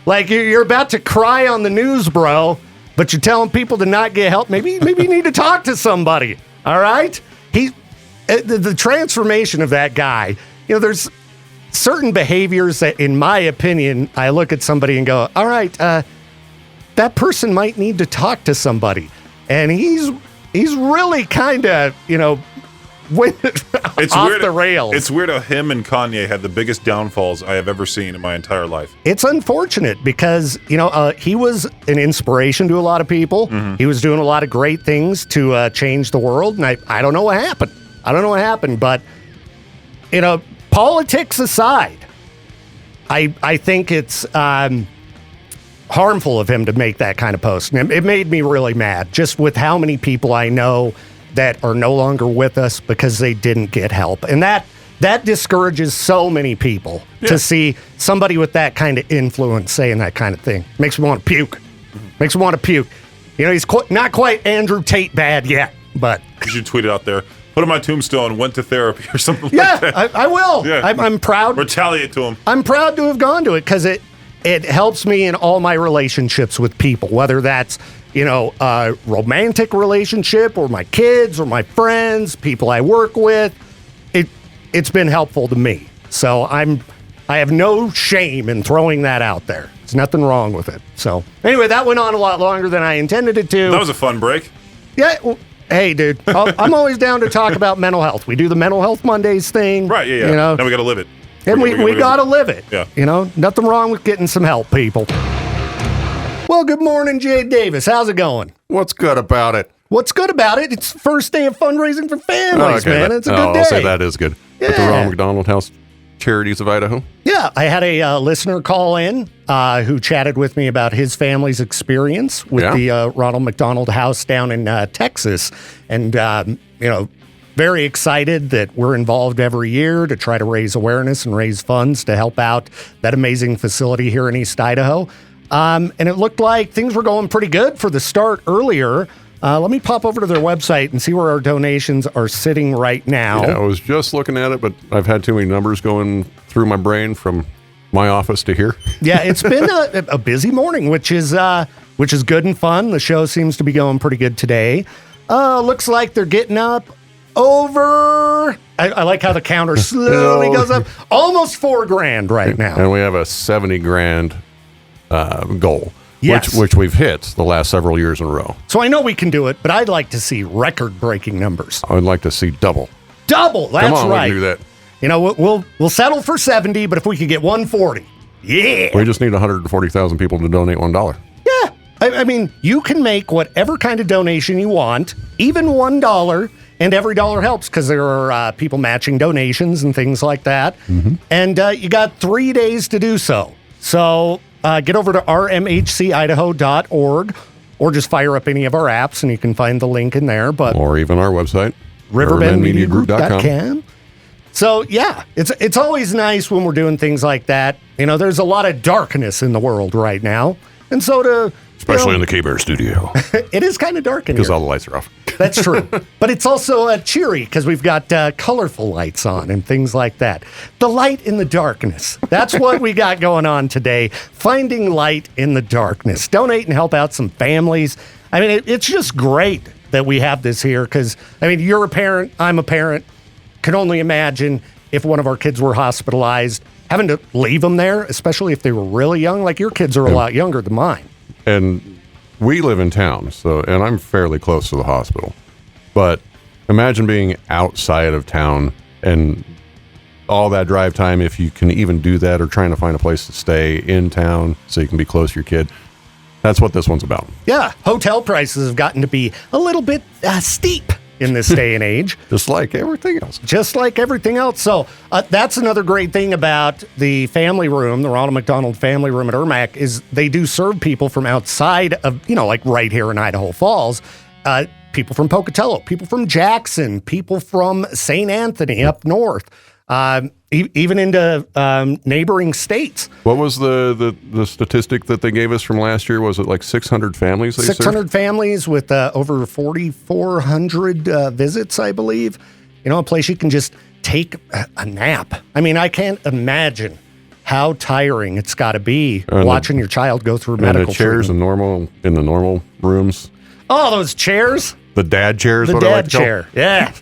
Like you're about to cry on the news, bro, but you're telling people to not get help. Maybe you need to talk to somebody. All right? The transformation of that guy, there's certain behaviors that, in my opinion, I look at somebody and go, all right, that person might need to talk to somebody. And he's really kind of, went off the rails.
It's weird how him and Kanye had the biggest downfalls I have ever seen in my entire life.
It's unfortunate because, he was an inspiration to a lot of people. Mm-hmm. He was doing a lot of great things to change the world. And I don't know what happened. But, politics aside, I think it's harmful of him to make that kind of post. And it made me really mad just with how many people I know that are no longer with us because they didn't get help. And that discourages so many people to see somebody with that kind of influence saying that kind of thing. Makes me want to puke. He's not quite Andrew Tate bad yet, but...
You should tweet it out there. Put on my tombstone, went to therapy or something like that.
Yeah, I will. Yeah. I'm proud.
Retaliate to him.
I'm proud to have gone to it because it helps me in all my relationships with people, whether that's, a romantic relationship or my kids or my friends, people I work with. It's been helpful to me. So I have no shame in throwing that out there. There's nothing wrong with it. So anyway, that went on a lot longer than I intended it to.
That was a fun break.
Yeah. Well, hey, dude, I'm always down to talk about mental health. We do the Mental Health Mondays thing.
Right, yeah. Now we got to live it.
And we got to live it.
Yeah.
Nothing wrong with getting some help, people. Well, good morning, Jade Davis. How's it going?
What's good about it?
What's good about it? It's the first day of Fundraising for Families, man. It's a good day.
I'll say that is good.
Yeah.
At the Ronald McDonald House. Charities of Idaho?
Yeah, I had a listener call in who chatted with me about his family's experience with the Ronald McDonald House down in Texas. And, very excited that we're involved every year to try to raise awareness and raise funds to help out that amazing facility here in East Idaho. And it looked like things were going pretty good for the start earlier. Let me pop over to their website and see where our donations are sitting right now.
Yeah, I was just looking at it, but I've had too many numbers going through my brain from my office to here.
Yeah, it's been a busy morning, which is good and fun. The show seems to be going pretty good today. Looks like they're getting up over. I like how the counter slowly goes up. Almost $4,000 right now.
And we have a $70,000 goal.
Yes.
Which we've hit the last several years in a row.
So I know we can do it, but I'd like to see record-breaking numbers.
I would like to see double.
Double, that's
Come on,
right.
we can do that.
You know, we'll settle for 70, but if we could get 140, yeah.
We just need 140,000 people to donate $1.
Yeah. I mean, you can make whatever kind of donation you want, even $1, and every dollar helps because there are people matching donations and things like that. Mm-hmm. And you got 3 days to do so. So get over to rmhcidaho.org or just fire up any of our apps and you can find the link in there.
Or even our website,
riverbendmediagroup.com. So yeah, it's always nice when we're doing things like that. You know, there's a lot of darkness in the world right now. And so
especially in the K-Bear studio.
It is kind of dark in here.
Because all the lights are off.
That's true. But it's also cheery because we've got colorful lights on and things like that. The light in the darkness. That's what we got going on today. Finding light in the darkness. Donate and help out some families. I mean, it's just great that we have this here because, I mean, you're a parent, I'm a parent. Can only imagine if one of our kids were hospitalized, having to leave them there, especially if they were really young. Like your kids are a lot younger than mine.
And we live in town, and I'm fairly close to the hospital. But imagine being outside of town and all that drive time, if you can even do that, or trying to find a place to stay in town so you can be close to your kid. That's what this one's about.
Yeah, hotel prices have gotten to be a little bit steep in this day and age.
Just like everything else.
Just like everything else. So that's another great thing about the family room, the Ronald McDonald Family Room at EIRMC, is they do serve people from outside of, like right here in Idaho Falls, people from Pocatello, people from Jackson, people from St. Anthony up north, even into neighboring states.
What was the statistic that they gave us from last year? Was it like 600 families they
600
served?
families with over 4,400 visits, I believe. A place you can just take a nap. I mean, I can't imagine how tiring it's got to be watching your child go through medical
and the chairs
treatment.
in the normal rooms.
Oh, those chairs.
The dad chairs.
The
what
dad
I like to
chair.
call.
Yeah.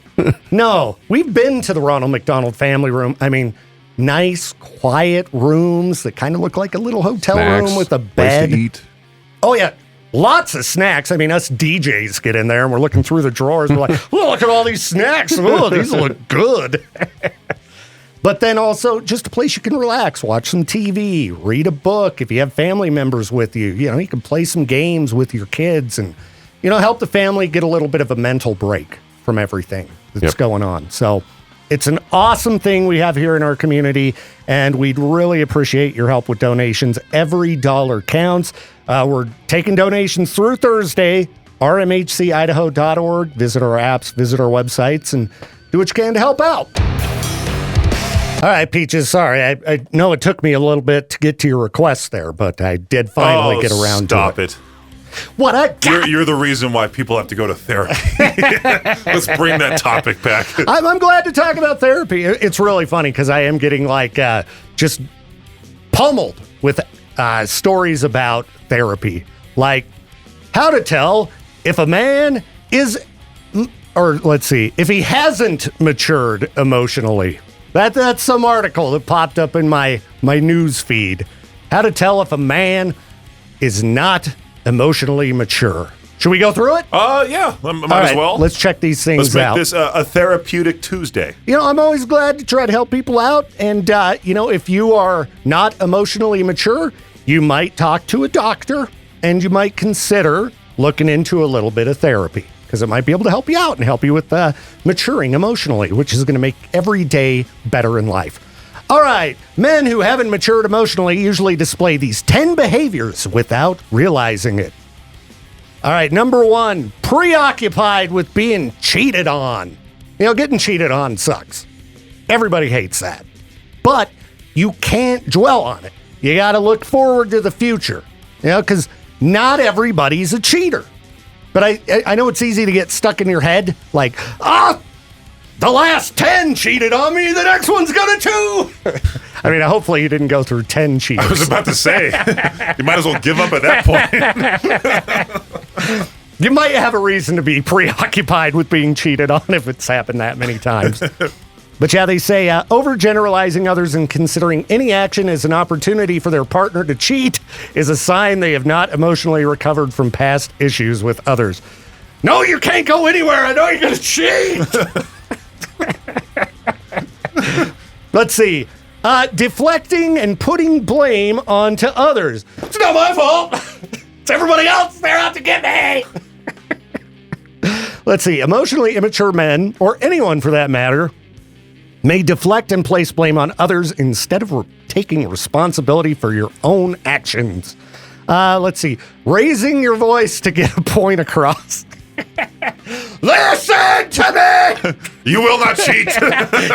No, we've been to the Ronald McDonald Family Room. I mean, nice, quiet rooms that kind of look like a little hotel room with a bed.
Place to eat.
Oh, yeah. Lots of snacks. I mean, us DJs get in there and we're looking through the drawers. We're like, oh, look at all these snacks. Oh, these look good. But then also just a place you can relax, watch some TV, read a book. If you have family members with you, you can play some games with your kids and, help the family get a little bit of a mental break from everything that's going on. So it's an awesome thing we have here in our community, and we'd really appreciate your help with donations. Every dollar counts. We're taking donations through Thursday, rmhcidaho.org. Visit our apps, visit our websites, and do what you can to help out. All right, Peaches, sorry. I know it took me a little bit to get to your request there, but I did finally get around to it.
Stop it.
What I got.
You're the reason why people have to go to therapy. Let's bring that topic back.
I'm glad to talk about therapy. It's really funny because I am getting just pummeled with stories about therapy. Like how to tell if a man is, or let's see, if he hasn't matured emotionally. That's some article that popped up in my news feed. How to tell if a man is not emotionally mature. Should we go through it?
Yeah, might as well.
Let's check these things out.
Let's make this a therapeutic Tuesday.
I'm always glad to try to help people out. And, if you are not emotionally mature, you might talk to a doctor and you might consider looking into a little bit of therapy because it might be able to help you out and help you with maturing emotionally, which is going to make every day better in life. All right, men who haven't matured emotionally usually display these 10 behaviors without realizing it. All right, number 1, preoccupied with being cheated on. Getting cheated on sucks. Everybody hates that. But you can't dwell on it. You got to look forward to the future, because not everybody's a cheater. But I know it's easy to get stuck in your head, like, the last 10 cheated on me, the next one's gonna too. I mean, hopefully you didn't go through 10 cheaters.
I was about to say, you might as well give up at that point.
You might have a reason to be preoccupied with being cheated on if it's happened that many times. But yeah, they say overgeneralizing others and considering any action as an opportunity for their partner to cheat is a sign they have not emotionally recovered from past issues with others. No, you can't go anywhere. I know you're going to cheat. Let's see. Deflecting and putting blame onto others. It's not my fault. It's everybody else. They're out to get me. Let's see. Emotionally immature men, or anyone for that matter, may deflect and place blame on others instead of taking responsibility for your own actions. Let's see. Raising your voice to get a point across. Listen to me!
You will not cheat.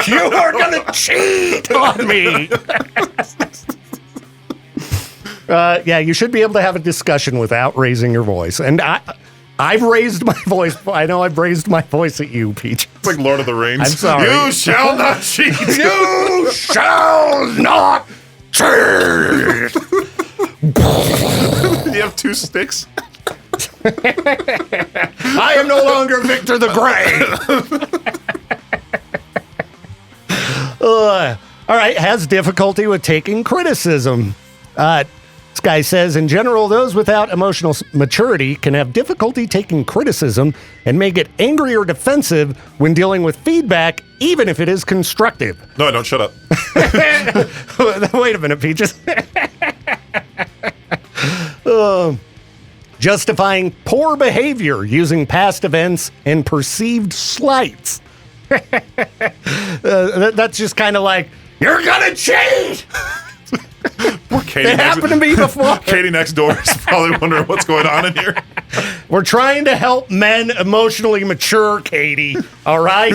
You are going to cheat on me. Yeah, you should be able to have a discussion without raising your voice. And I've raised my voice. I know I've raised my voice at you, Peach.
It's like Lord of the Rings.
I'm sorry.
You shall not cheat.
You shall not cheat.
You have 2 sticks?
I am no longer Viktor the Gray. All right, has difficulty with taking criticism. This guy says, in general, those without emotional maturity can have difficulty taking criticism and may get angry or defensive when dealing with feedback, even if it is constructive.
No, I don't. Shut up.
Wait a minute, Peaches. Justifying poor behavior using past events and perceived slights. That's just kind of like, you're gonna cheat!
Poor Katie.
It happened to me before.
Katie next door is probably wondering what's going on in here.
We're trying to help men emotionally mature, Katie. All right?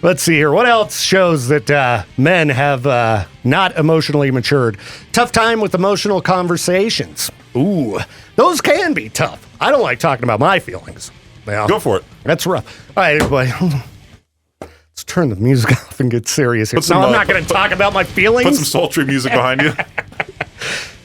Let's see here. What else shows that men have not emotionally matured? Tough time with emotional conversations. Ooh, those can be tough. I don't like talking about my feelings. Well,
Go for it.
that's rough. All right, everybody. Let's turn the music off and get serious here. I'm not going to talk about my feelings.
Put some sultry music behind you.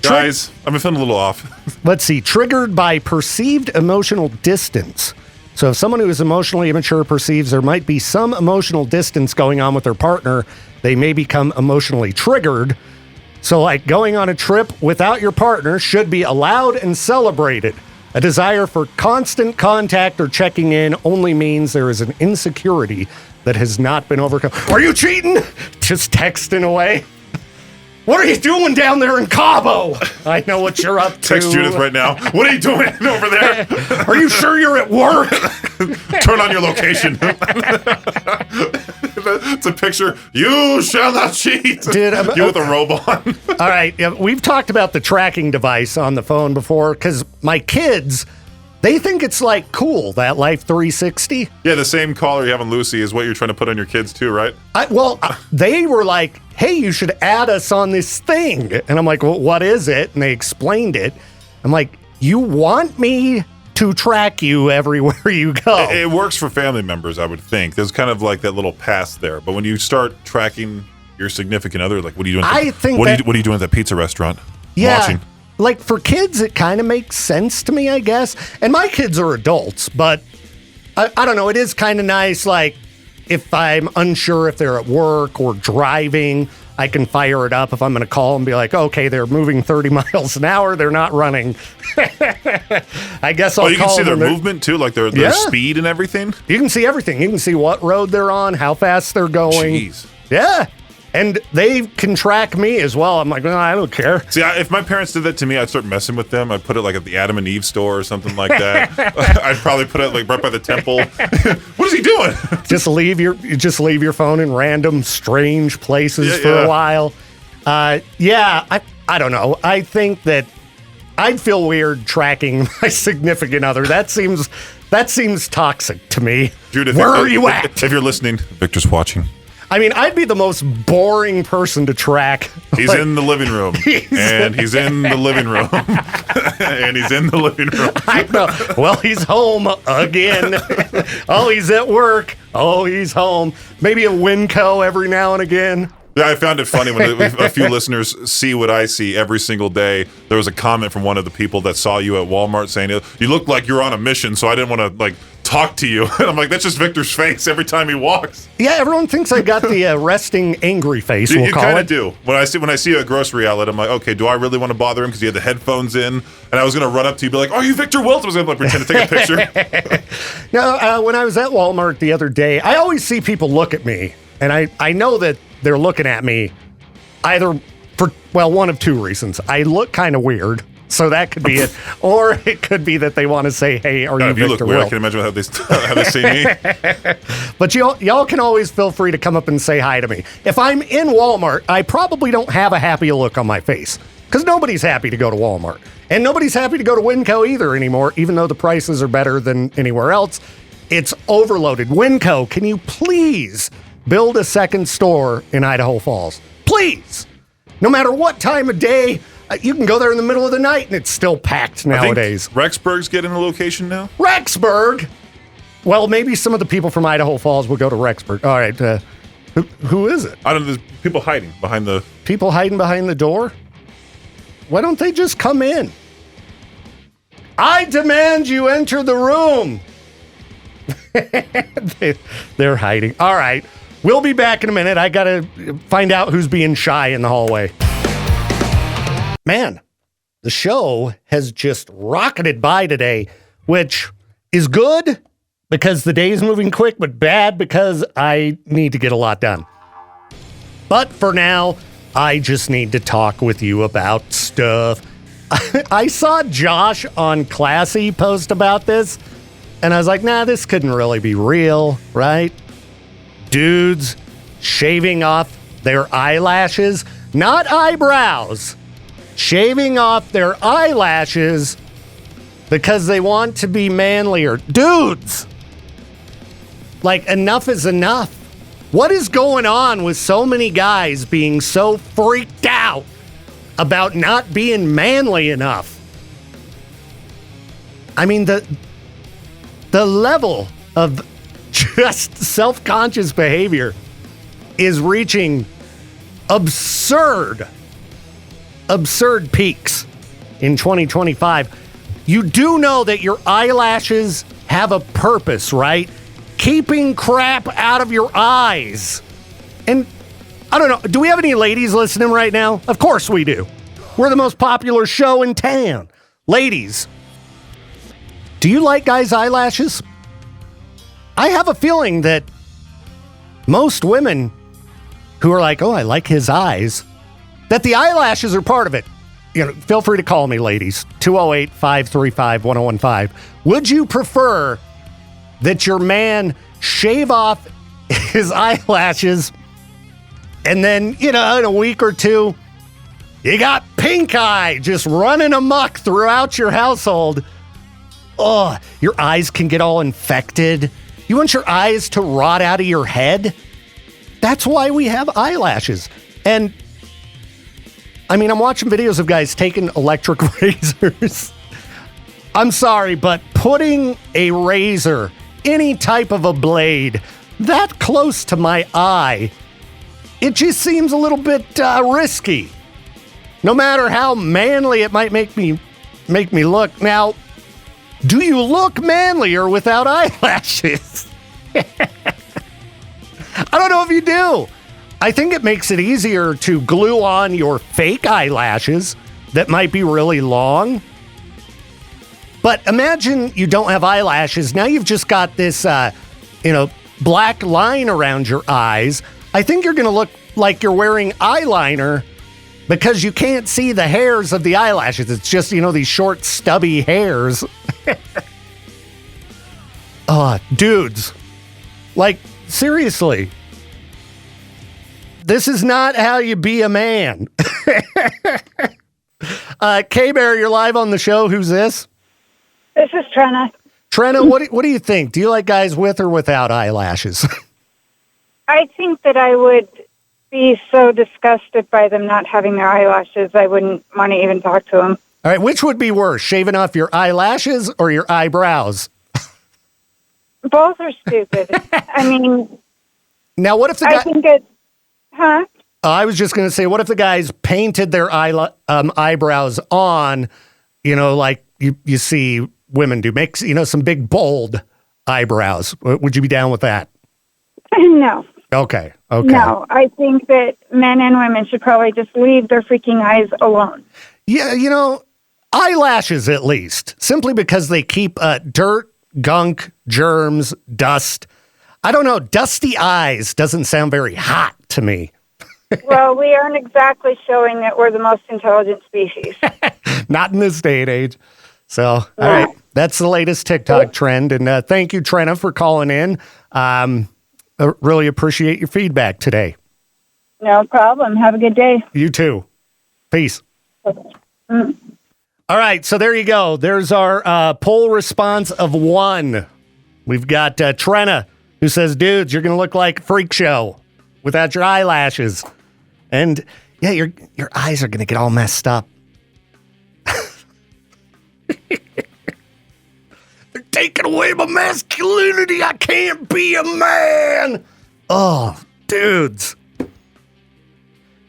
Guys, I've been feeling a little off.
Let's see. Triggered by perceived emotional distance. So if someone who is emotionally immature perceives there might be some emotional distance going on with their partner, they may become emotionally triggered. So like going on a trip without your partner should be allowed and celebrated. A desire for constant contact or checking in only means there is an insecurity that has not been overcome. Are you cheating? Just texting away. What are you doing down there in Cabo? I know what you're up to.
Text Judith right now. What are you doing over there?
Are you sure you're at work?
Turn on your location. It's a picture. You shall not cheat.
Dude,
you with a robe on.
All right. Yeah, we've talked about the tracking device on the phone before because my kids, they think it's like cool, that Life 360.
Yeah, the same collar you have on Lucy is what you're trying to put on your kids too, right?
They were like, hey, you should add us on this thing. And I'm like, well, what is it? And they explained it. I'm like, you want me to track you everywhere you go?
It works for family members, I would think. There's kind of like that little pass there. But when you start tracking your significant other, like, what are you doing? What are you doing at that pizza restaurant?
Yeah.
Watching.
Like for kids, it kind of makes sense to me, I guess. And my kids are adults, but I don't know. It is kind of nice. Like if I'm unsure if they're at work or driving, I can fire it up if I'm going to call and be like, okay, they're moving 30 miles an hour. They're not running. I guess I'll call them.
You can see their movement too, like their speed and everything?
You can see everything. You can see what road they're on, how fast they're going.
Jeez.
Yeah. And they can track me as well. I'm like, no, I don't care.
See, if my parents did that to me, I'd start messing with them. I'd put it like at the Adam and Eve store or something like that. I'd probably put it like right by the temple. What is he doing?
Just leave your phone in random, strange places for a while. I don't know. I think that I'd feel weird tracking my significant other. That seems toxic to me.
Dude,
where are you at?
If you're listening, Victor's watching.
I mean, I'd be the most boring person to track.
He's in the living room. And he's in the living room. And he's in the living room.
I know. Well, he's home again. Oh, he's at work. Oh, he's home. Maybe a Winco every now and again.
Yeah, I found it funny when a few listeners see what I see every single day. There was a comment from one of the people that saw you at Walmart saying, you look like you're on a mission, so I didn't want to, talk to you. And I'm like, that's just Victor's face every time he walks.
Yeah, everyone thinks I got the resting angry face, we'll call it.
You kind of do. When I see you at grocery outlet, I'm like, okay, do I really want to bother him because he had the headphones in? And I was going to run up to you and be like, are you Victor Wilt? I was going to pretend to take a picture.
No, when I was at Walmart the other day, I always see people look at me. And I know that they're looking at me either for, one of two reasons. I look kind of weird. So that could be it. Or it could be that they want to say, hey, are you
if you
Victor
look weird,
Wilt?
I can imagine how they see me.
But y'all can always feel free to come up and say hi to me. If I'm in Walmart, I probably don't have a happy look on my face. Because nobody's happy to go to Walmart. And nobody's happy to go to Winco either anymore, even though the prices are better than anywhere else. It's overloaded. Winco, can you please build a second store in Idaho Falls? Please! No matter what time of day, you can go there in the middle of the night and it's still packed nowadays.
I think Rexburg's getting a location now?
Rexburg? Well, maybe some of the people from Idaho Falls will go to Rexburg. All right, who is it?
I don't know, there's people hiding behind the...
People hiding behind the door? Why don't they just come in? I demand you enter the room. They're hiding. All right. We'll be back in a minute. I got to find out who's being shy in the hallway. Man, the show has just rocketed by today, which is good because the day is moving quick, but bad because I need to get a lot done. But for now, I just need to talk with you about stuff. I saw Josh on Classy post about this, and I was like, nah, this couldn't really be real, right? Dudes shaving off their eyelashes, not eyebrows, shaving off their eyelashes because they want to be manlier. Dudes! Like, enough is enough. What is going on with so many guys being so freaked out about not being manly enough? I mean, the level of just self-conscious behavior is reaching absurd peaks in 2025. You do know that your eyelashes have a purpose, right? Keeping crap out of your eyes. And I don't know, do we have any ladies listening right now? Of course we do. We're the most popular show in town. Ladies, do you like guys' eyelashes? I have a feeling that most women who are like, oh, I like his eyes, that the eyelashes are part of it. You know, feel free to call me, ladies. 208-535-1015. Would you prefer that your man shave off his eyelashes and then, in a week or two, you got pink eye just running amok throughout your household? Oh, your eyes can get all infected. You want your eyes to rot out of your head? That's why we have eyelashes. And I mean, I'm watching videos of guys taking electric razors. I'm sorry, but putting a razor, any type of a blade, that close to my eye, it just seems a little bit risky. No matter how manly it might make me look. Now, do you look manlier without eyelashes? I don't know if you do. I think it makes it easier to glue on your fake eyelashes that might be really long. But imagine you don't have eyelashes. Now you've just got this, black line around your eyes. I think you're going to look like you're wearing eyeliner because you can't see the hairs of the eyelashes. It's just, these short, stubby hairs. Dudes, like, seriously, this is not how you be a man. K-Bear, you're live on the show. Who's this?
This is Trina.
Trina, what do you think? Do you like guys with or without eyelashes?
I think that I would be so disgusted by them not having their eyelashes, I wouldn't want to even talk to them.
All right, which would be worse, shaving off your eyelashes or your eyebrows?
Both are stupid. I mean,
now what if the guy...
I think it's... Huh?
I was just going to say, what if the guys painted their eyebrows on, like you see women do, make, some big, bold eyebrows. Would you be down with that?
No.
Okay.
No, I think that men and women should probably just leave their freaking eyes alone.
Yeah, eyelashes at least, simply because they keep dirt, gunk, germs, dust. I don't know. Dusty eyes doesn't sound very hot to me.
Well, we aren't exactly showing that we're the most intelligent species.
Not in this day and age. So, all right. That's the latest TikTok trend. And thank you, Trina, for calling in. I really appreciate your feedback today.
No problem. Have a good day.
You too. Peace.
Okay.
All right. So there you go. There's our poll response of 1. We've got Trina, who says, dudes, you're going to look like a freak show without your eyelashes. And yeah, your eyes are going to get all messed up. They're taking away my masculinity. I can't be a man. Oh, dudes.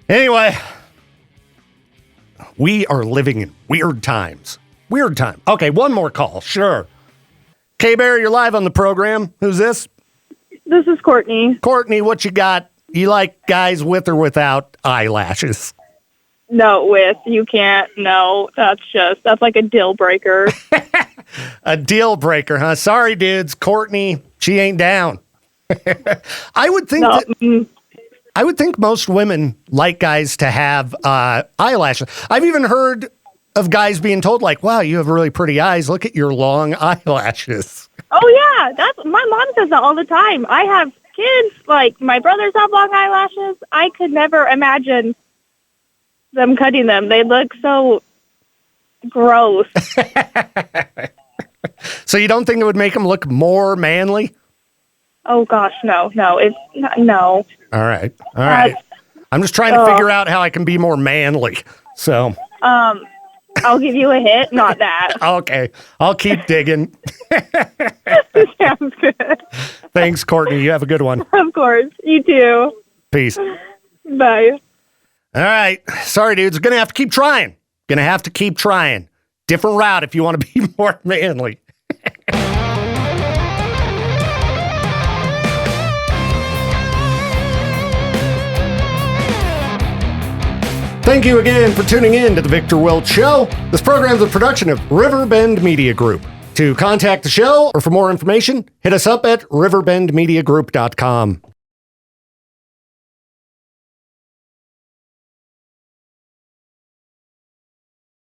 Anyway, we are living in weird times. Weird time. Okay, one more call. Sure. K-Bear, you're live on the program. Who's this?
This is Courtney.
Courtney, what you got? You like guys with or without eyelashes?
No, with. You can't. No, that's like a deal breaker.
A deal breaker, huh? Sorry, dudes. Courtney, she ain't down. I would think I would think most women like guys to have eyelashes. I've even heard of guys being told, like, wow, you have really pretty eyes. Look at your long eyelashes.
Oh, yeah. My mom says that all the time. I have kids, like my brothers have long eyelashes. I could never imagine them cutting them. They look so gross.
So you don't think it would make them look more manly?
Oh, gosh, no. It's no.
All right. I'm just trying to figure out how I can be more manly. So,
I'll give you a hit, not that.
Okay. I'll keep digging.
Sounds good.
Thanks, Courtney. You have a good one.
Of course. You too.
Peace.
Bye.
All right. Sorry, dudes. Gonna have to keep trying. Different route if you want to be more manly. Thank you again for tuning in to the Viktor Wilt Show. This program is a production of Riverbend Media Group. To contact the show or for more information, hit us up at riverbendmediagroup.com.